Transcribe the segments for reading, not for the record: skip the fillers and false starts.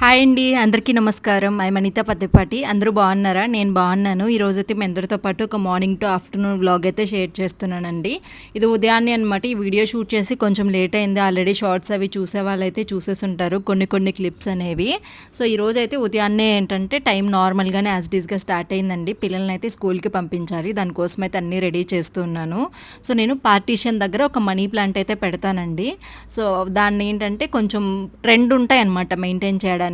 Hi అండి. అందరికీ నమస్కారం. అనిత పత్తిపాటి. అందరూ బాగున్నారా? నేను బాగున్నాను. ఈరోజైతే మీ అందరితో పాటు ఒక మార్నింగ్ టు ఆఫ్టర్నూన్ వ్లాగ్ అయితే షేర్ చేస్తున్నానండి. ఇది ఉదయాన్నే అనమాట. ఈ వీడియో షూట్ చేసి కొంచెం లేట్ అయింది. ఆల్రెడీ షార్ట్స్ అవి చూసే వాళ్ళైతే చూసేసుంటారు కొన్ని క్లిప్స్ అనేవి. సో ఈరోజైతే ఉదయాన్నే ఏంటంటే టైం నార్మల్గానే యాజ్ ఇట్ ఈస్గా స్టార్ట్ అయిందండి. పిల్లల్ని అయితే స్కూల్కి పంపించాలి. దానికోసం అయితే అన్నీ రెడీ చేస్తున్నాను. సో నేను పార్టీషన్ దగ్గర ఒక మనీ ప్లాంట్ అయితే పెడతానండి. సో దాన్ని ఏంటంటే కొంచెం 2 ఉంటాయి అనమాట మెయింటైన్ చేయడానికి.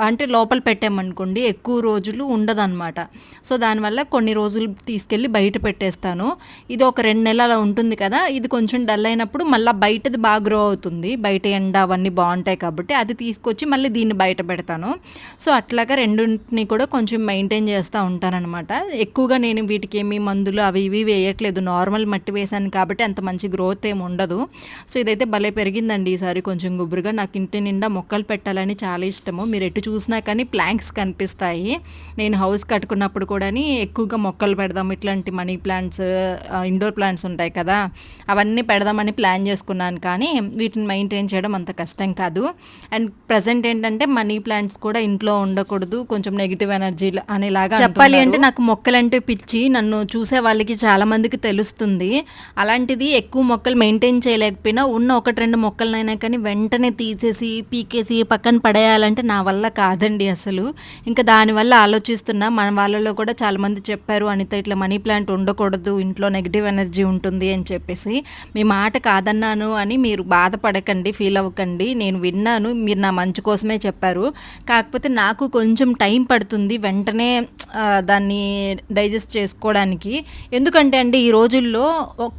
అంటే లోపల పెట్టామనుకోండి ఎక్కువ రోజులు ఉండదన్నమాట. సో దానివల్ల కొన్ని రోజులు తీసుకెళ్ళి బయట పెట్టేస్తాను. ఇది ఒక 2 నెలలు అలా ఉంటుంది కదా. ఇది కొంచెం డల్ అయినప్పుడు మళ్ళీ బయటది బాగా గ్రో అవుతుంది. బయట ఎండ అవన్నీ బాగుంటాయి కాబట్టి అది తీసుకొచ్చి మళ్ళీ దీన్ని బయట పెడతాను. సో అట్లాగా రెండింటిని కూడా కొంచెం మెయింటైన్ చేస్తూ ఉంటానన్నమాట. ఎక్కువగా నేను వీటికి ఏమి మందులు అవి ఇవి వేయట్లేదు. నార్మల్ మట్టి వేసాను కాబట్టి అంత మంచి గ్రోత్ ఏమి ఉండదు. సో ఇదైతే భలే పెరిగిందండి ఈసారి కొంచెం గుబురుగా. నాకు ఇంటి నిండా మొక్కలు పెట్టాలని చాలా ఇష్టము. మీరు ఎటు చూసినా కానీ ప్లాంక్స్ కనిపిస్తాయి. నేను హౌస్ కట్టుకున్నప్పుడు కూడా ఎక్కువగా మొక్కలు పెడదాం, ఇట్లాంటి మనీ ప్లాంట్స్, ఇండోర్ ప్లాంట్స్ ఉంటాయి కదా, అవన్నీ పెడదామని ప్లాన్ చేసుకున్నాను. కానీ వీటిని మెయింటైన్ చేయడం అంత కష్టం కాదు. అండ్ ప్రజెంట్ ఏంటంటే మనీ ప్లాంట్స్ కూడా ఇంట్లో ఉండకూడదు, కొంచెం నెగిటివ్ ఎనర్జీ అనేలాగా చెప్పాలి. అంటే నాకు మొక్కలంటే పిచ్చి, నన్ను చూసే వాళ్ళకి చాలా మందికి తెలుస్తుంది. అలాంటిది ఎక్కువ మొక్కలు మెయింటైన్ చేయలేకపోయినా ఉన్న 1-2 మొక్కలనైనా కానీ వెంటనే తీసేసి పీకేసి పక్కన పడేయాలంటే నా వల్ల కాదండి అసలు. ఇంకా దానివల్ల ఆలోచిస్తున్నా. మన వాళ్ళలో కూడా చాలామంది చెప్పారు, అనిత ఇట్లా మనీ ప్లాంట్ ఉండకూడదు, ఇంట్లో నెగిటివ్ ఎనర్జీ ఉంటుంది అని చెప్పేసి. మీ మాట కాదన్నాను అని మీరు బాధపడకండి, ఫీల్ అవ్వకండి. నేను విన్నాను, మీరు నా మంచి కోసమే చెప్పారు. కాకపోతే నాకు కొంచెం టైం పడుతుంది వెంటనే దాన్ని డైజెస్ట్ చేసుకోవడానికి. ఎందుకంటే అండి ఈ రోజుల్లో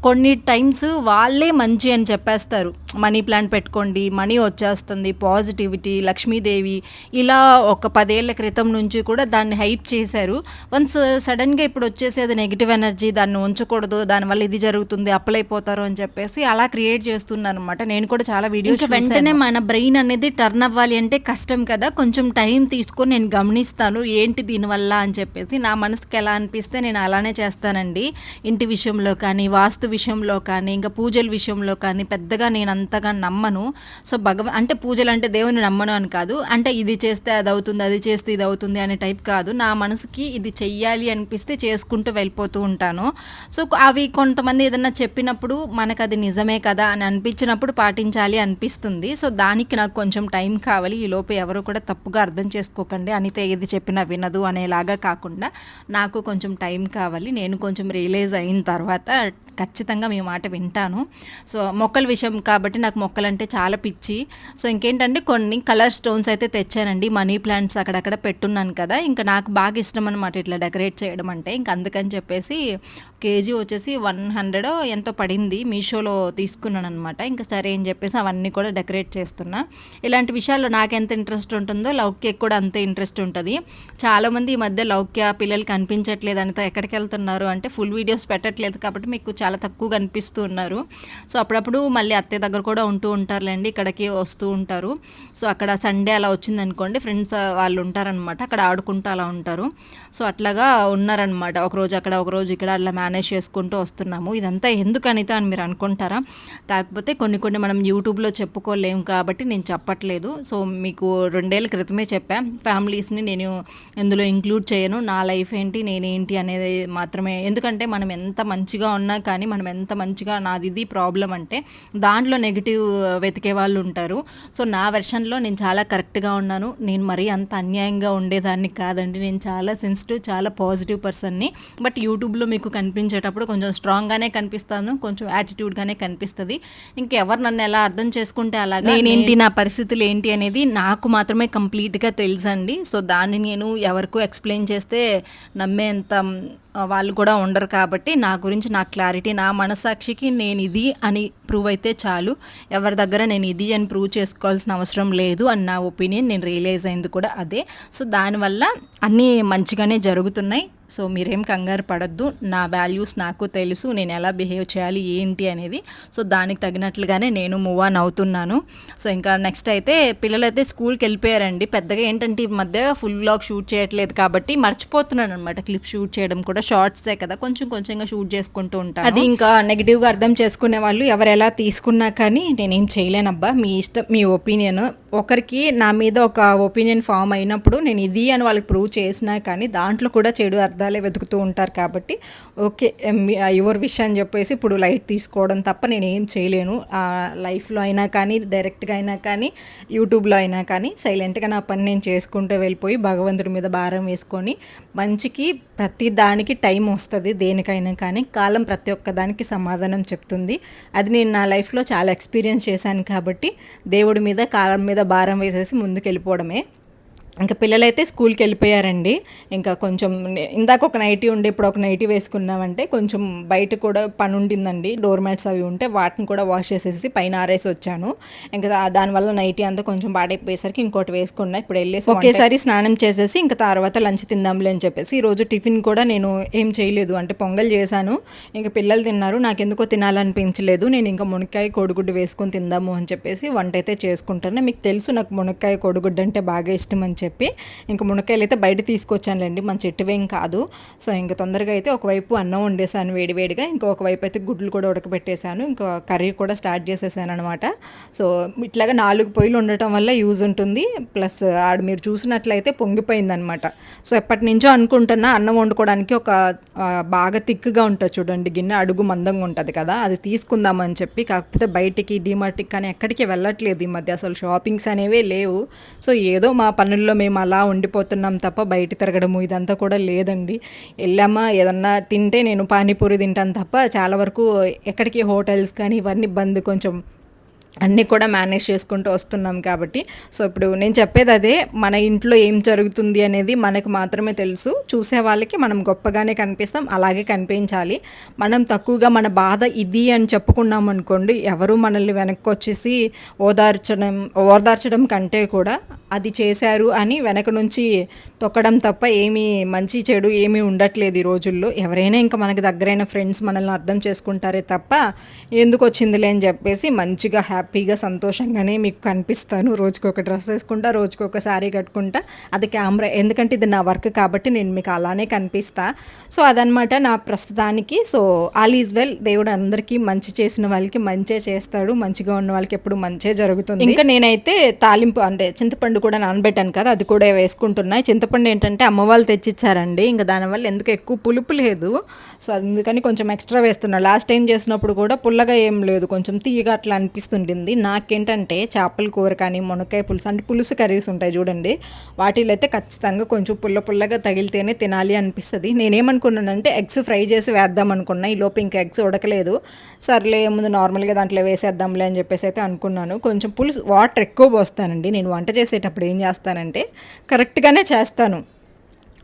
కొన్ని టైమ్స్ వాళ్ళే మంచి అని చెప్పేస్తారు. మనీ ప్లాంట్ పెట్టుకోండి, మనీ వచ్చేస్తుంది, పాజిటివిటీ, లక్ష్మీదేవి, ఇలా ఒక 10 ఏళ్ల క్రితం నుంచి కూడా దాన్ని హైప్ చేశారు. వన్స్ సడన్గా ఇప్పుడు వచ్చేసేది నెగిటివ్ ఎనర్జీ, దాన్ని ఉంచకూడదు, దానివల్ల ఇది జరుగుతుంది, అప్పులైపోతారు అని చెప్పేసి అలా క్రియేట్ చేస్తున్నాను అనమాట. నేను కూడా చాలా వీడియోస్ వెంటనే మన బ్రెయిన్ అనేది టర్న్ అవ్వాలి అంటే కష్టం కదా. కొంచెం టైం తీసుకొని నేను గమనిస్తాను ఏంటి దీనివల్ల అని చెప్పేసి. నా మనసుకి ఎలా అనిపిస్తే నేను అలానే చేస్తానండి. ఇంటి విషయంలో కానీ, వాస్తు విషయంలో కానీ, ఇంకా పూజల విషయంలో కానీ పెద్దగా నేను అంతగా నమ్మను. సో అంటే పూజలు అంటే దేవుని నమ్మను అని కాదు, అంటే ఇది చేస్తే అది అవుతుంది, అది చేస్తే ఇది అవుతుంది అనే టైప్ కాదు. నా మనసుకి ఇది చెయ్యాలి అనిపిస్తే చేసుకుంటూ వెళ్ళిపోతూ ఉంటాను. సో అవి కొంతమంది ఏదన్నా చెప్పినప్పుడు మనకు అది నిజమే కదా అని అనిపించినప్పుడు పాటించాలి అనిపిస్తుంది. సో దానికి నాకు కొంచెం టైం కావాలి. ఈలోపు ఎవరు కూడా తప్పుగా అర్థం చేసుకోకండి, అనితే ఏది చెప్పినా వినదు అనేలాగా కాకుండా నాకు కొంచెం టైం కావాలి. నేను కొంచెం రియలైజ్ అయిన తర్వాత ఖచ్చితంగా మీ మాట వింటాను. సో మొక్కల విషయం కాబట్టి నాకు మొక్కలంటే చాలా పిచ్చి. సో ఇంకేంటంటే కొన్ని కలర్ స్టోన్స్ అయితే తెచ్చానండి. మనీ ప్లాంట్స్ అక్కడక్కడ పెట్టున్నాను కదా, ఇంకా నాకు బాగా ఇష్టం అనమాట ఇట్లా డెకరేట్ చేయడం అంటే. ఇంకా అందుకని చెప్పేసి కేజీ వచ్చేసి 100 ఎంతో పడింది, మీషోలో తీసుకున్నాను అనమాట. ఇంకా సరే అని చెప్పేసి అవన్నీ కూడా డెకరేట్ చేస్తున్నా. ఇలాంటి విషయాల్లో నాకు ఎంత ఇంట్రెస్ట్ ఉంటుందో లౌక్యకి కూడా అంతే ఇంట్రెస్ట్ ఉంటుంది. చాలామంది ఈ మధ్య లౌక్య పిల్లలు కనిపించట్లేదు అంతా ఎక్కడికి వెళ్తున్నారు అంటే ఫుల్ వీడియోస్ పెట్టట్లేదు కాబట్టి మీకు చాలా తక్కువ కనిపిస్తూ ఉన్నారు. సో అప్పుడప్పుడు మళ్ళీ అత్తయ్య దగ్గర కూడా ఉంటూ ఉంటారులేండి, ఇక్కడికి వస్తూ ఉంటారు. సో అక్కడ సండే అలా వచ్చిందనుకోండి, ఫ్రెండ్స్ వాళ్ళు ఉంటారనమాట, అక్కడ ఆడుకుంటూ అలా ఉంటారు. సో అట్లాగా ఉన్నారనమాట. ఒకరోజు అక్కడ ఒకరోజు ఇక్కడ అట్లా మేనేజ్ చేసుకుంటూ వస్తున్నాము. ఇదంతా ఎందుకు అనిత అని మీరు అనుకుంటారా? కాకపోతే కొన్ని మనం యూట్యూబ్లో చెప్పుకోలేము కాబట్టి నేను చెప్పట్లేదు. సో మీకు 2 ఏళ్ల క్రితమే చెప్పా, ఫ్యామిలీస్ని నేను ఇందులో ఇంక్లూడ్ చేయను. నా లైఫ్ ఏంటి, నేనేంటి అనేది మాత్రమే. ఎందుకంటే మనం ఎంత మంచిగా ఉన్నా కానీ, మనం ఎంత మంచిగా నాది ఇది ప్రాబ్లం అంటే దాంట్లో నెగిటివ్ వెతికే వాళ్ళు ఉంటారు. సో నా వెర్షన్లో నేను చాలా కరెక్ట్గా ఉన్నాను. నేను మరీ అంత అన్యాయంగా ఉండేదాన్ని కాదండి. నేను చాలా సెన్సిటివ్, చాలా పాజిటివ్ పర్సన్ని. బట్ యూట్యూబ్లో మీకు కనిపించేటప్పుడు కొంచెం స్ట్రాంగ్గానే కనిపిస్తాను, కొంచెం యాటిట్యూడ్గానే కనిపిస్తుంది. ఇంకెవరు నన్ను ఎలా అర్థం చేసుకుంటే అలాగా, నేనేంటి, నా పరిస్థితులు ఏంటి అనేది నాకు మాత్రమే కంప్లీట్గా తెలుసండి. సో దాన్ని నేను ఎవరికో ఎక్స్ప్లెయిన్ చేస్తే నమ్మేంత వాళ్ళు కూడా ఉండరు కాబట్టి నా గురించి నాకు క్లారిటీ, నా మనసాక్షికి నేను ఇది అని ప్రూవ్ అయితే చాలు. ఎవరి దగ్గర నేను ఇది అని ప్రూవ్ చేసుకోవాల్సిన అవసరం లేదు అని నా ఒపీనియన్. నేను రియలైజ్ అయింది కూడా అదే. సో దానివల్ల అన్నీ మంచిగానే జరుగుతున్నాయి. సో మీరేం కంగారు పడద్దు. నా వాల్యూస్ నాకు తెలుసు, నేను ఎలా బిహేవ్ చేయాలి ఏంటి అనేది. సో దానికి తగినట్లుగానే నేను మూవ్ ఆన్ అవుతున్నాను. సో ఇంకా నెక్స్ట్ అయితే పిల్లలైతే స్కూల్కి వెళ్ళిపోయారండి. పెద్దగా ఏంటంటే ఈ మధ్య ఫుల్ వ్లాగ్ షూట్ చేయట్లేదు కాబట్టి మర్చిపోతున్నాను అనమాట. క్లిప్ షూట్ చేయడం కూడా షార్ట్సే కదా, కొంచెంగా షూట్ చేసుకుంటూ ఉంటాను. అది ఇంకా నెగిటివ్గా అర్థం చేసుకునే వాళ్ళు ఎవరు ఎలా తీసుకున్నా కానీ నేనేం చేయలేనబ్బా, మీ ఇష్టం, మీ ఒపీనియన్. ఒకరికి నా మీద ఒక ఒపీనియన్ ఫామ్ అయినప్పుడు నేను ఇది అని వాళ్ళకి ప్రూవ్ చేసినా కానీ దాంట్లో కూడా చెడు అర్థాలే వెతుకుతూ ఉంటారు కాబట్టి ఓకే యువర్ విష్ అని చెప్పేసి ఇప్పుడు లైట్ తీసుకోవడం తప్ప నేను ఏం చేయలేను. లైఫ్లో అయినా కానీ డైరెక్ట్గా అయినా కానీ యూట్యూబ్లో అయినా కానీ సైలెంట్గా నా పని నేను చేసుకుంటూ వెళ్ళిపోయి భగవంతుడి మీద భారం వేసుకొని మంచికి ప్రతి దానికి టైం వస్తుంది. దేనికైనా కానీ కాలం ప్రతి ఒక్క దానికి సమాధానం చెప్తుంది. అది నేను నా లైఫ్లో చాలా ఎక్స్పీరియన్స్ చేశాను కాబట్టి దేవుడి మీద కాలం మీద భారం వేసేసి ముందుకు వెళ్ళిపోవడమే. ఇంకా పిల్లలైతే స్కూల్కి వెళ్ళిపోయారండి. ఇంకా కొంచెం ఇందాక ఒక నైటీ ఉండే ఇప్పుడు ఒక నైటీ వేసుకున్నామంటే కొంచెం బయట కూడా పని ఉండిందండి. డోర్ మ్యాట్స్ అవి ఉంటే వాటిని కూడా వాష్ చేసేసి పైన ఆరేసి వచ్చాను. ఇంకా దానివల్ల నైటీ అంతా కొంచెం పాడైపోయేసరికి ఇంకోటి వేసుకున్నా. ఇప్పుడు వెళ్ళేసి ఒకేసారి స్నానం చేసేసి ఇంకా తర్వాత లంచ్ తిందాంలే అని చెప్పేసి ఈరోజు టిఫిన్ కూడా నేను ఏం చేయలేదు. అంటే పొంగల్ చేశాను, ఇంకా పిల్లలు తిన్నారు. నాకెందుకో తినాలనిపించలేదు. నేను ఇంకా మునక్కాయ కోడిగుడ్డు వేసుకొని తిందాము అని చెప్పేసి వంట అయితే చేసుకుంటాను. మీకు తెలుసు నాకు మునక్కాయ కోడిగుడ్డు అంటే బాగా ఇష్టం అని చెప్పి ఇంకా మునక్కాయలు అయితే బయట తీసుకొచ్చానులేండి, మన చెట్టువేం కాదు. సో ఇంకా తొందరగా అయితే ఒకవైపు అన్నం వండేసాను వేడివేడిగా, ఇంకొక వైపు అయితే గుడ్లు కూడా ఉడకబెట్టేశాను, ఇంకా కర్రీ కూడా స్టార్ట్ చేసేసాను అనమాట. సో ఇట్లాగా 4 పొయ్యిలు ఉండటం వల్ల యూజ్ ఉంటుంది. ప్లస్ ఆడు మీరు చూసినట్లయితే పొంగిపోయిందనమాట. సో ఎప్పటి నుంచో అనుకుంటున్నా అన్నం వండుకోవడానికి ఒక బాగా థిక్గా ఉంటుంది చూడండి గిన్నె, అడుగు మందంగా ఉంటుంది కదా, అది తీసుకుందామని చెప్పి. కాకపోతే బయటికి డీమార్ట్కి కానీ ఎక్కడికి వెళ్ళట్లేదు ఈ మధ్య, అసలు షాపింగ్స్ అనేవే లేవు. సో ఏదో మా పనుల్లో మేము అలా ఉండిపోతున్నాం తప్ప బయట తిరగడము ఇదంతా కూడా లేదండి. వెళ్ళామా ఏదన్నా తింటే నేను పానీపూరి తింటాను తప్ప చాలా వరకు ఎక్కడికి హోటల్స్ కానీ ఇవన్నీ బంద్. కొంచెం అన్నీ కూడా మేనేజ్ చేసుకుంటూ వస్తున్నాం కాబట్టి. సో ఇప్పుడు నేను చెప్పేది అదే, మన ఇంట్లో ఏం జరుగుతుంది అనేది మనకు మాత్రమే తెలుసు. చూసే వాళ్ళకి మనం గొప్పగానే కనిపిస్తాం, అలాగే కనిపించాలి. మనం తక్కువగా మన బాధ ఇది అని చెప్పుకున్నాం అనుకోండి, ఎవరు మనల్ని వెనక్కి వచ్చేసి ఓదార్చడం కంటే కూడా అది చేశారు అని వెనక నుంచి తొక్కడం తప్ప ఏమీ మంచి చెడు ఏమీ ఉండట్లేదు ఈ రోజుల్లో. ఎవరైనా ఇంకా మనకి దగ్గరైన ఫ్రెండ్స్ మనల్ని అర్థం చేసుకుంటారే తప్ప ఎందుకు వచ్చిందిలే అని చెప్పేసి మంచిగా హ్యాపీగా సంతోషంగానే మీకు కనిపిస్తాను. రోజుకొక డ్రెస్ వేసుకుంటా, రోజుకొక శారీ కట్టుకుంటా. అది కెమెరా, ఎందుకంటే ఇది నా వర్క్ కాబట్టి నేను మీకు అలానే కనిపిస్తా. సో అదనమాట నా ప్రస్తుతానికి. So all is well. దేవుడు అందరికీ మంచి చేసిన వాళ్ళకి మంచే చేస్తాడు, మంచిగా ఉన్న వాళ్ళకి ఎప్పుడు మంచే జరుగుతుంది. ఇంకా నేనైతే తాలింపు అంటే చింతపండు కూడా నానబెట్టాను కదా, అది కూడా వేసుకుంటున్నాయి. చింతపండు ఏంటంటే అమ్మ వాళ్ళు తెచ్చిచ్చారండి, ఇంకా దానివల్ల ఎందుకు ఎక్కువ పులుపు లేదు. సో అందుకని కొంచెం ఎక్స్ట్రా వేస్తున్నా. లాస్ట్ టైం చేసినప్పుడు కూడా పుల్లగా ఏం లేదు, కొంచెం తీయగా అట్లా అనిపిస్తుంటుంది. నాకేంటంటే చేపల కూర కానీ మునక్కాయ పులుసు అంటే పులుసు కర్రీస్ ఉంటాయి చూడండి, వాటిలో అయితే ఖచ్చితంగా కొంచెం పుల్లగా తగిలితేనే తినాలి అనిపిస్తుంది. నేనేమనుకున్నానంటే ఎగ్స్ ఫ్రై చేసి వేద్దాం అనుకున్నా, ఈ లోపు ఇంకా ఎగ్స్ ఉడకలేదు. సర్లే ముందు నార్మల్గా దాంట్లో వేసేద్దాంలే అని చెప్పేసి అయితే అనుకున్నాను. కొంచెం పులుసు వాటర్ ఎక్కువ పోస్తానండి నేను వంట చేసేటప్పుడు. ఏం చేస్తానంటే కరెక్ట్గానే చేస్తాను,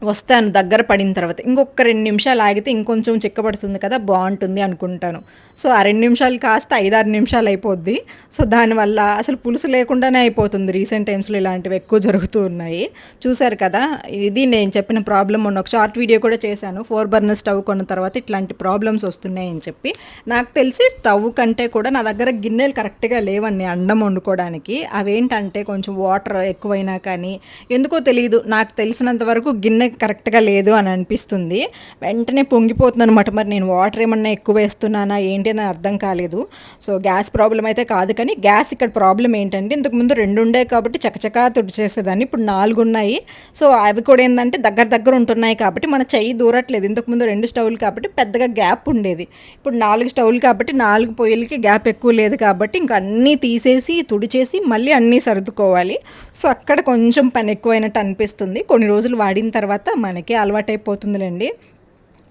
వస్తాను దగ్గర పడిన తర్వాత ఇంకొక 2 నిమిషాలు ఆగితే ఇంకొంచెం చిక్కబడుతుంది కదా, బాగుంటుంది అనుకుంటాను. సో ఆ 2 నిమిషాలు కాస్త 5-6 నిమిషాలు అయిపోద్ది. సో దానివల్ల అసలు పులుసు లేకుండానే అయిపోతుంది. రీసెంట్ టైమ్స్లో ఇలాంటివి ఎక్కువ జరుగుతూ ఉన్నాయి. చూశారు కదా, ఇది నేను చెప్పిన ప్రాబ్లం. మొన్న ఒక షార్ట్ వీడియో కూడా చేశాను, 4 బర్నర్ స్టవ్ కొన్న తర్వాత ఇట్లాంటి ప్రాబ్లమ్స్ వస్తున్నాయని చెప్పి. నాకు తెలిసి స్టవ్ కంటే కూడా నా దగ్గర గిన్నెలు కరెక్ట్గా లేవండి అన్నం వండుకోవడానికి. అవేంటంటే కొంచెం వాటర్ ఎక్కువైనా కానీ ఎందుకో తెలియదు, నాకు తెలిసినంత వరకు గిన్నె కరెక్ట్గా లేదు అని అనిపిస్తుంది. వెంటనే పొంగిపోతుంది అనమాట. మరి నేను వాటర్ ఏమన్నా ఎక్కువ వేస్తున్నానా ఏంటి అని అర్థం కాలేదు. సో గ్యాస్ ప్రాబ్లం అయితే కాదు, కానీ గ్యాస్ ఇక్కడ ప్రాబ్లం ఏంటంటే ఇంతకుముందు 2 ఉండే కాబట్టి చకచకా తుడిచేసేదాన్ని, ఇప్పుడు 4 ఉన్నాయి. సో అవి కూడా ఏంటంటే దగ్గర ఉంటున్నాయి కాబట్టి మన చెయ్యి దూరట్లేదు. ఇంతకుముందు 2 స్టవ్లు కాబట్టి పెద్దగా గ్యాప్ ఉండేది. ఇప్పుడు 4 స్టవ్లు కాబట్టి 4 పొయ్యిలకి గ్యాప్ ఎక్కువ లేదు కాబట్టి ఇంకా అన్నీ తీసేసి తుడిచేసి మళ్ళీ అన్నీ సర్దుకోవాలి. సో అక్కడ కొంచెం పని ఎక్కువైనట్టు అనిపిస్తుంది. కొన్ని రోజులు వాడిన తర్వాత మనకే అలవాటైపోతుందిలేండి.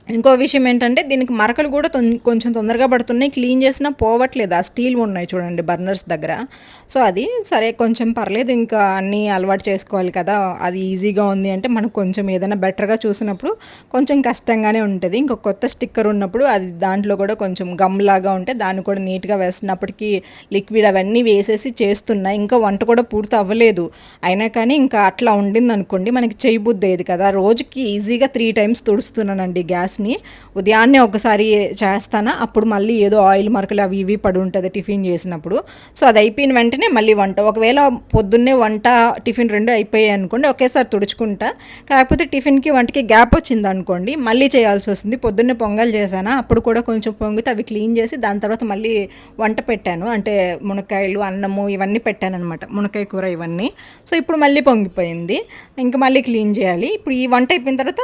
ఇంకో విషయం ఏంటంటే దీనికి మరకలు కూడా కొంచెం తొందరగా పడుతున్నాయి, క్లీన్ చేసినా పోవట్లేదు. ఆ స్టీల్ ఉన్నాయి చూడండి బర్నర్స్ దగ్గర. సో అది సరే కొంచెం పర్లేదు, ఇంకా అన్నీ అలవాటు చేసుకోవాలి కదా. అది ఈజీగా ఉంది అంటే మనకు కొంచెం ఏదైనా బెటర్గా చూసినప్పుడు కొంచెం కష్టంగానే ఉంటుంది. ఇంకో కొత్త స్టిక్కర్ ఉన్నప్పుడు అది దాంట్లో కూడా కొంచెం గమ్ లాగా ఉంటే దాన్ని కూడా నీట్గా వేస్తున్నప్పటికీ లిక్విడ్ అవన్నీ వేసేసి చేస్తున్నా. ఇంకా వంట కూడా పూర్తి అవ్వలేదు, అయినా కానీ ఇంకా అట్లా ఉండింది అనుకోండి మనకి చేయబుద్దేది కదా. రోజుకి ఈజీగా 3 టైమ్స్ తుడుస్తున్నానండి గ్యాస్ గ్యాస్ని. ఉదయాన్నే ఒకసారి చేస్తాను, అప్పుడు మళ్ళీ ఏదో ఆయిల్ మరకలు అవి ఇవి పడి ఉంటుంది టిఫిన్ చేసినప్పుడు. సో అది అయిపోయిన వెంటనే మళ్ళీ వంట. ఒకవేళ పొద్దున్నే వంట టిఫిన్ 2 అయిపోయాయి అనుకోండి, ఒకేసారి తుడుచుకుంటా. కాకపోతే టిఫిన్కి వంటకి గ్యాప్ వచ్చింది అనుకోండి, మళ్ళీ చేయాల్సి వస్తుంది. పొద్దున్నే పొంగల్ చేశాను, అప్పుడు కూడా కొంచెం పొంగితే అవి క్లీన్ చేసి దాని తర్వాత మళ్ళీ వంట పెట్టాను. అంటే మునక్కాయలు, అన్నము ఇవన్నీ పెట్టాను అనమాట, మునక్కాయ కూర ఇవన్నీ. సో ఇప్పుడు మళ్ళీ పొంగిపోయింది, ఇంకా మళ్ళీ క్లీన్ చేయాలి. ఇప్పుడు ఈ వంట అయిపోయిన తర్వాత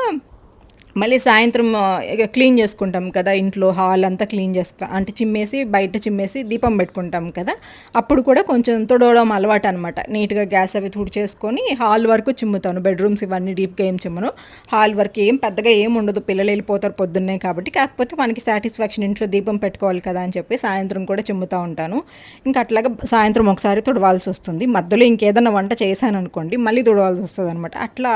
మళ్ళీ సాయంత్రం క్లీన్ చేసుకుంటాం కదా, ఇంట్లో హాల్ అంతా క్లీన్ అంటే చిమ్మేసి బయట చిమ్మేసి దీపం పెట్టుకుంటాం కదా, అప్పుడు కూడా కొంచెం తుడవడం అలవాటు అనమాట. నీట్గా గ్యాస్ అవి తుడిచేసుకొని హాల్ వరకు చిమ్ముతాను. బెడ్రూమ్స్ ఇవన్నీ డీప్గా ఏం చిమ్మను. హాల్ వరకు ఏం పెద్దగా ఏం ఉండదు, పిల్లలు వెళ్ళిపోతారు పొద్దున్నే కాబట్టి. కాకపోతే మనకి సాటిస్ఫాక్షన్ ఇంట్లో దీపం పెట్టుకోవాలి కదా అని చెప్పి సాయంత్రం కూడా చిమ్ముతూ ఉంటాను. ఇంకా అట్లాగా సాయంత్రం ఒకసారి తుడవాల్సి వస్తుంది. మధ్యలో ఇంకేదన్నా వంట చేశాను అనుకోండి, మళ్ళీ తుడవాల్సి వస్తుంది అనమాట. అట్లా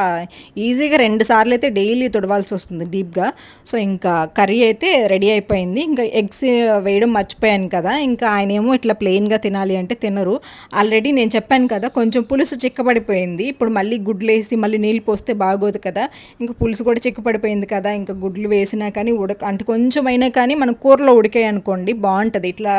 ఈజీగా 2 సార్లు అయితే డైలీ తుడవాల్సి వస్తుంది డీప్గా. సో ఇంకా కర్రీ అయితే రెడీ అయిపోయింది. ఇంకా ఎగ్స్ వేయడం మర్చిపోయాను కదా, ఇంకా ఆయన ఏమో ఇట్లా ప్లెయిన్గా తినాలి అంటే తినరు. ఆల్రెడీ నేను చెప్పాను కదా కొంచెం పులుసు చిక్కబడిపోయింది. ఇప్పుడు మళ్ళీ గుడ్లు వేసి మళ్ళీ నీళ్ళు పోస్తే బాగోదు కదా, ఇంకా పులుసు కూడా చిక్కబడిపోయింది కదా, ఇంకా గుడ్లు వేసినా కానీ అంటే కొంచెం అయినా కానీ మనం కూరలో ఉడికాయి అనుకోండి బాగుంటుంది. ఇట్లా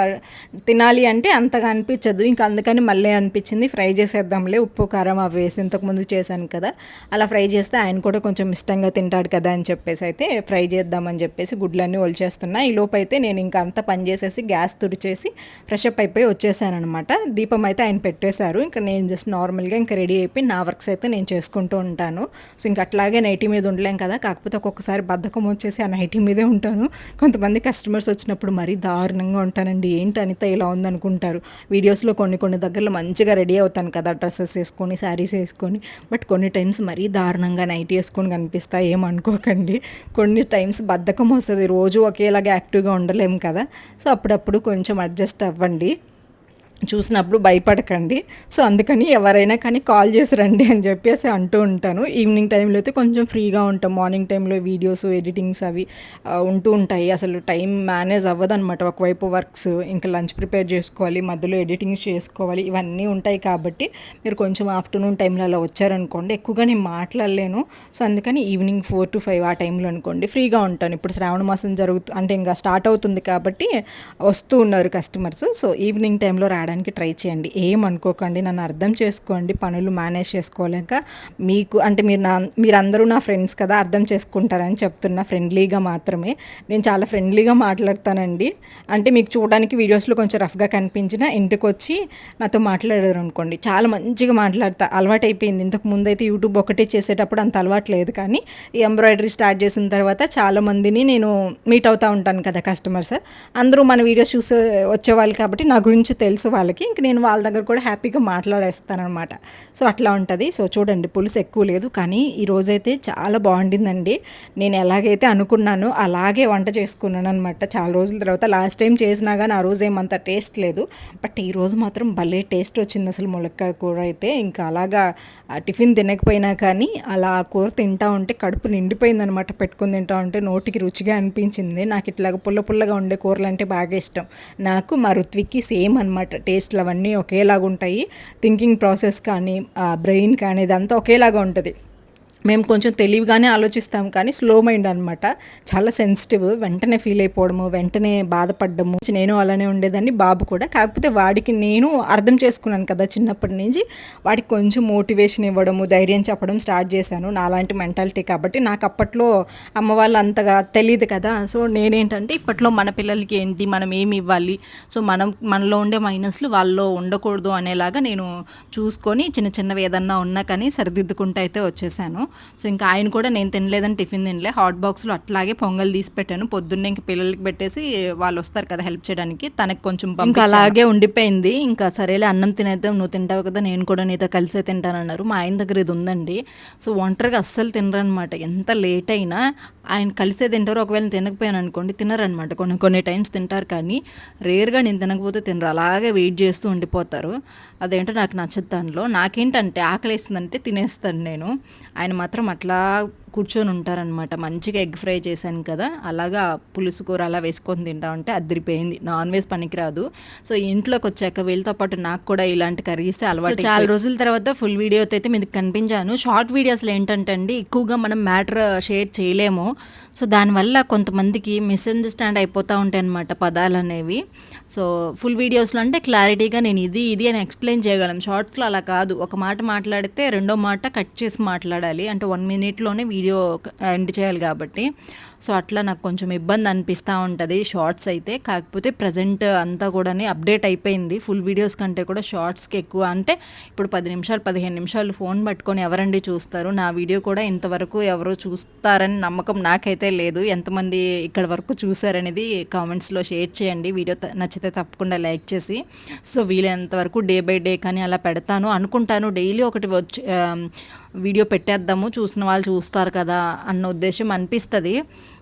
తినాలి అంటే అంతగా అనిపించదు. ఇంకా అందుకని మళ్ళీ అనిపించింది ఫ్రై చేసేద్దాంలే, ఉప్పు కారం అవి వేసి ఇంతకుముందు చేశాను కదా, అలా ఫ్రై చేస్తే ఆయన కూడా కొంచెం ఇష్టంగా తింటాడు కదా అని చెప్పేసి అయితే ఫ్రై చేద్దామని చెప్పేసి గుడ్లన్నీ ఒలిచేస్తున్నా. ఈ లోపు అయితే నేను ఇంకా అంతా పని చేసేసి గ్యాస్ తుడిచేసి ఫ్రెష్ అప్ అయిపోయి వచ్చేసాను అనమాట. దీపం అయితే ఆయన పెట్టేశారు. ఇంకా నేను జస్ట్ నార్మల్గా ఇంకా రెడీ అయిపోయి నా వర్క్స్ అయితే నేను చేసుకుంటూ ఉంటాను. సో ఇంకా అట్లాగే నైటీ మీద ఉండలేం కదా, కాకపోతే ఒక్కొక్కసారి బద్ధకం వచ్చేసి ఆ నైటీ మీదే ఉంటాను. కొంతమంది కస్టమర్స్ వచ్చినప్పుడు మరీ దారుణంగా ఉంటానండి. ఏంటి అనిత ఇలా ఉందనుకుంటారు. వీడియోస్లో కొన్ని దగ్గరలో మంచిగా రెడీ అవుతాను కదా, డ్రెస్సెస్ వేసుకొని శారీస్ వేసుకొని. బట్ కొన్ని టైమ్స్ మరీ దారుణంగా నైటీ వేసుకొని కనిపిస్తా, ఏమనుకోకండి. కొన్ని టైమ్స్ బద్ధకం వస్తుంది, రోజు ఒకేలాగా యాక్టివ్గా ఉండలేము కదా. సో అప్పుడప్పుడు కొంచెం అడ్జస్ట్ అవ్వండి, చూసినప్పుడు భయపడకండి. సో అందుకని ఎవరైనా కానీ కాల్ చేసి రండి అని చెప్పేసి అంటూ ఉంటాను. ఈవినింగ్ టైంలో అయితే కొంచెం ఫ్రీగా ఉంటాం. మార్నింగ్ టైంలో వీడియోస్ ఎడిటింగ్స్ అవి ఉంటూ ఉంటాయి. అసలు టైం మేనేజ్ అవ్వదన్నమాట. ఒకవైపు వర్క్స్, ఇంకా లంచ్ ప్రిపేర్ చేసుకోవాలి, మధ్యలో ఎడిటింగ్స్ చేసుకోవాలి, ఇవన్నీ ఉంటాయి. కాబట్టి మీరు కొంచెం ఆఫ్టర్నూన్ టైంలో అలా వచ్చారనుకోండి, ఎక్కువగా నేను మాట్లాడలేను. సో అందుకని ఈవినింగ్ 4 to 5 ఆ టైంలో అనుకోండి ఫ్రీగా ఉంటాను. ఇప్పుడు శ్రావణ మాసం అంటే ఇంకా స్టార్ట్ అవుతుంది కాబట్టి వస్తూ ఉన్నారు కస్టమర్స్. సో ఈవినింగ్ టైంలో రావడానికి ట్రై చేయండి, ఏమనుకోకండి, నన్ను అర్థం చేసుకోండి. పనులు మేనేజ్ చేసుకోలేక మీకు అంటే మీరందరూ నా ఫ్రెండ్స్ కదా, అర్థం చేసుకుంటారని చెప్తున్నా. ఫ్రెండ్లీగా మాత్రమే, నేను చాలా ఫ్రెండ్లీగా మాట్లాడతానండి. అంటే మీకు చూడడానికి వీడియోస్లో కొంచెం రఫ్గా కనిపించినా ఇంటికి వచ్చి నాతో మాట్లాడారు అనుకోండి, చాలా మంచిగా మాట్లాడతా. అలవాటు అయిపోయింది. ఇంతకు ముందు అయితే యూట్యూబ్ ఒకటే చేసేటప్పుడు అంత అలవాటు లేదు, కానీ ఈ ఎంబ్రాయిడరీ స్టార్ట్ చేసిన తర్వాత చాలామందిని నేను మీట్ అవుతూ ఉంటాను కదా కస్టమర్స్. అందరూ మన వీడియోస్ చూసి వచ్చేవాళ్ళు కాబట్టి నా గురించి తెలుసు వాళ్ళకి. ఇంక నేను వాళ్ళ దగ్గర కూడా హ్యాపీగా మాట్లాడేస్తానమాట. సో అట్లా ఉంటుంది. సో చూడండి, పులుసు ఎక్కువ లేదు, కానీ ఈరోజైతే చాలా బాగుండిందండి. నేను ఎలాగైతే అనుకున్నానో అలాగే వంట చేసుకున్నాను అనమాట. చాలా రోజుల తర్వాత లాస్ట్ టైం చేసినా కానీ ఆ రోజు ఏమంత టేస్ట్ లేదు, బట్ ఈరోజు మాత్రం భలే టేస్ట్ వచ్చింది అసలు ములక్కాయ కూర అయితే. ఇంకా అలాగా టిఫిన్ తినకపోయినా కానీ అలా కూర తింటా ఉంటే కడుపు నిండిపోయిందనమాట. పెట్టుకుని తింటా ఉంటే నోటికి రుచిగా అనిపించింది. నాకు ఇట్లాగ పుల్లగా ఉండే కూరలు అంటే బాగా ఇష్టం. నాకు మా రుత్విక్కి సేమ్ అనమాట. టేస్ట్లు అవన్నీ ఒకేలాగా ఉంటాయి. థింకింగ్ ప్రాసెస్ కానీ బ్రెయిన్ కానీ ఇదంతా ఒకేలాగా ఉంటుంది. మేము కొంచెం తెలివిగానే ఆలోచిస్తాం, కానీ స్లో మైండ్ అనమాట. చాలా సెన్సిటివ్, వెంటనే ఫీల్ అయిపోవడము, వెంటనే బాధపడ్డము. నేను అలానే ఉండేదాన్ని, బాబు కూడా. కాకపోతే వాడికి నేను అర్థం చేసుకున్నాను కదా చిన్నప్పటి నుంచి, వాడికి కొంచెం మోటివేషన్ ఇవ్వడము, ధైర్యం చెప్పడం స్టార్ట్ చేశాను. నాలాంటి మెంటాలిటీ కాబట్టి. నాకు అప్పట్లో అమ్మ వాళ్ళు అంతగా తెలియదు కదా. సో నేనేంటంటే ఇప్పట్లో మన పిల్లలకి ఏంటి, మనం ఏమి ఇవ్వాలి, సో మనలో ఉండే మైనస్లు వాళ్ళలో ఉండకూడదు అనేలాగా నేను చూసుకొని చిన్నవి ఏదన్నా ఉన్నా కానీ సరిదిద్దుకుంటూ అయితే వచ్చేసాను. సో ఇంకా ఆయన కూడా నేను తినలేదని టిఫిన్ తినలే, హాట్ బాక్స్లో అట్లాగే పొంగల్ తీసి పెట్టాను. పొద్దున్నే ఇంక పిల్లలకి పెట్టేసి వాళ్ళు వస్తారు కదా హెల్ప్ చేయడానికి, తనకి కొంచెం ఇంకా అలాగే ఉండిపోయింది. ఇంకా సరేలే అన్నం తినేద్దాం, నువ్వు తింటావు కదా, నేను కూడా నీతో కలిసే తింటానన్నారు. మా ఆయన దగ్గర ఇది ఉందండి. సో ఒంటరిగా అస్సలు తినరనమాట. ఎంత లేట్ అయినా ఆయన కలిసే తింటారు. ఒకవేళ తినకపోయాను అనుకోండి తినరనమాట. కొన్ని టైమ్స్ తింటారు, కానీ రేర్గా నేను తినకపోతే తినరు. అలాగే వెయిట్ చేస్తూ ఉండిపోతారు. అదేంటో నాకు నచ్చదు దానిలో. నాకేంటంటే ఆకలి వేసిందంటే తినేస్తాను నేను. ఆయన మాత్రం అట్లా కూర్చొని ఉంటారనమాట. మంచిగా ఎగ్ ఫ్రై చేశాను కదా, అలాగా పులుసు కూర అలా వేసుకొని తింటా ఉంటే అదిరిపోయింది. నాన్ వెజ్ పనికిరాదు. సో ఇంట్లోకి వచ్చాక వీళ్ళతో పాటు నాకు కూడా ఇలాంటి కర్రీస్ అలవాటు. చాలా రోజుల తర్వాత ఫుల్ వీడియోతో అయితే మీకు కనిపించాను. షార్ట్ వీడియోస్లో ఏంటంటే అండి, ఎక్కువగా మనం మ్యాటర్ షేర్ చేయలేము. సో దానివల్ల కొంతమందికి మిస్అండర్స్టాండ్ అయిపోతూ ఉంటాయి అన్నమాట పదాలు అనేవి. సో ఫుల్ వీడియోస్లో అంటే క్లారిటీగా నేను ఇది అని ఎక్స్ప్లెయిన్ చేయగలం. షార్ట్స్లో అలా కాదు. ఒక మాట మాట్లాడితే రెండో మాట కట్ చేసి మాట్లాడాలి. అంటే 1 మినిట్లోనే వీడియో ఎండ్ చేయాలి కాబట్టి. సో అట్లా నాకు కొంచెం ఇబ్బంది అనిపిస్తూ ఉంటుంది షార్ట్స్ అయితే. కాకపోతే ప్రజెంట్ అంతా కూడా అప్డేట్ అయిపోయింది. ఫుల్ వీడియోస్ కంటే కూడా షార్ట్స్కి ఎక్కువ. అంటే ఇప్పుడు 10 నిమిషాలు 15 నిమిషాలు ఫోన్ పట్టుకొని ఎవరండి చూస్తారు? నా వీడియో కూడా ఇంతవరకు ఎవరు చూస్తారని నమ్మకం నాకైతే లేదు. ఎంతమంది ఇక్కడ వరకు చూసారనేది కామెంట్స్లో షేర్ చేయండి. వీడియో నచ్చితే తప్పకుండా లైక్ చేసి. సో వీలైనంత వరకు డే బై డే కానీ అలా పెడతాను అనుకుంటాను. డైలీ ఒకటి వచ్చి వీడియో పెట్టేద్దాము, చూసిన వాళ్ళు చూస్తారు కదా అన్న ఉద్దేశం అనిపిస్తుంది.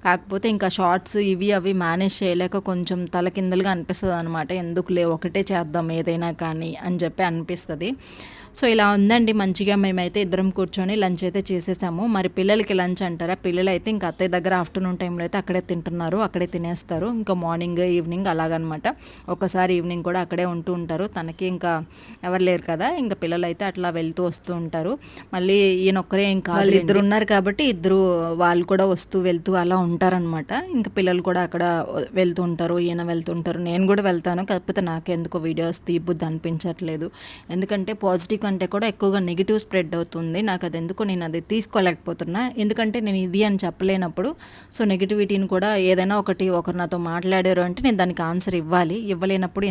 కాకపోతే ఇంకా షార్ట్స్ ఇవి అవి మేనేజ్ చేయలేక కొంచెం తలకిందలుగా అనిపిస్తుంది అనమాట. ఎందుకులే ఒకటే చేద్దాం ఏదైనా కానీ అని చెప్పి అనిపిస్తుంది. సో ఇలా ఉందండి. మంచిగా మేమైతే ఇద్దరం కూర్చొని లంచ్ అయితే చేసేసాము. మరి పిల్లలకి లంచ్ అంటారా, పిల్లలు అయితే ఇంకా అత్తయ్య దగ్గర ఆఫ్టర్నూన్ టైంలో అయితే అక్కడే తింటున్నారు, అక్కడే తినేస్తారు. ఇంకా మార్నింగ్ ఈవినింగ్ అలాగనమాట. ఒకసారి ఈవినింగ్ కూడా అక్కడే ఉంటూ ఉంటారు. తనకి ఇంకా ఎవరు లేరు కదా, ఇంకా పిల్లలు అయితే అట్లా వెళ్తూ వస్తూ ఉంటారు. మళ్ళీ ఈయనొక్కరే ఇంకా వాళ్ళు ఇద్దరు ఉన్నారు కాబట్టి ఇద్దరు వాళ్ళు కూడా వస్తూ వెళ్తూ అలా ఉంటారనమాట. ఇంకా పిల్లలు కూడా అక్కడ వెళ్తూ ఉంటారు, ఈయన వెళ్తుంటారు, నేను కూడా వెళ్తాను. కాకపోతే నాకెందుకో వీడియోస్ తీయబుద్ధి అనిపించట్లేదు. ఎందుకంటే పాజిటివ్ కంటే కూడా ఎక్కువగా నెగిటివ్ స్ప్రెడ్ అవుతుంది. నాకు అది ఎందుకో నేను అది తీసుకోలేకపోతున్నా. ఎందుకంటే నేను ఇది అని చెప్పలేనప్పుడు సో నెగిటివిటీని కూడా ఏదైనా ఒకటి ఒకరు నాతో మాట్లాడారు అంటే నేను దానికి ఆన్సర్ ఇవ్వాలి. ఇవ్వలేనప్పుడు